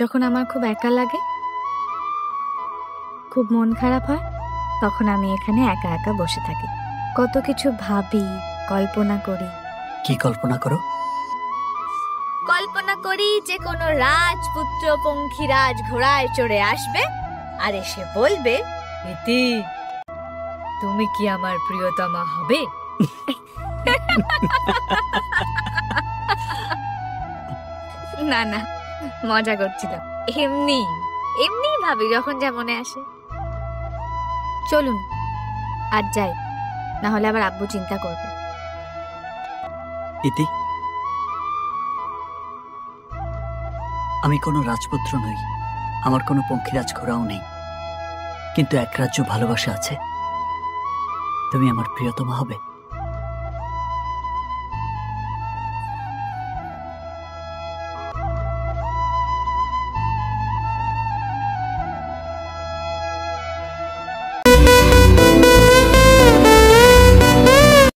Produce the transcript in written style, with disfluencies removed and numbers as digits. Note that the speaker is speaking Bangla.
যখন আমার খুব একা লাগে, খুব মন খারাপ হয়, তখন আমি এখানে একা একা বসে থাকি, কত কিছু ভাবি, কল্পনা করি। কি কল্পনা করো? কল্পনা করি যে কোনো রাজপুত্র পঙ্খিরাজ ঘোড়ায় চড়ে আসবে আর এসে বলবে, ইতি, তুমি কি আমার প্রিয়তমা হবে? না না, মজা করছিলাম। এমনি এমনি ভাবি যখন যা মনে আসে। চলুন আজ যাই, না হলে আবার আব্বু চিন্তা করবে। ইতি, আমি কোনো রাজপুত্র নই, আমার কোনো পঙ্খিরাজ ঘোড়াও নেই, কিন্তু এক রাজ্য ভালোবাসা আছে। তুমি আমার প্রিয়তমা হবে।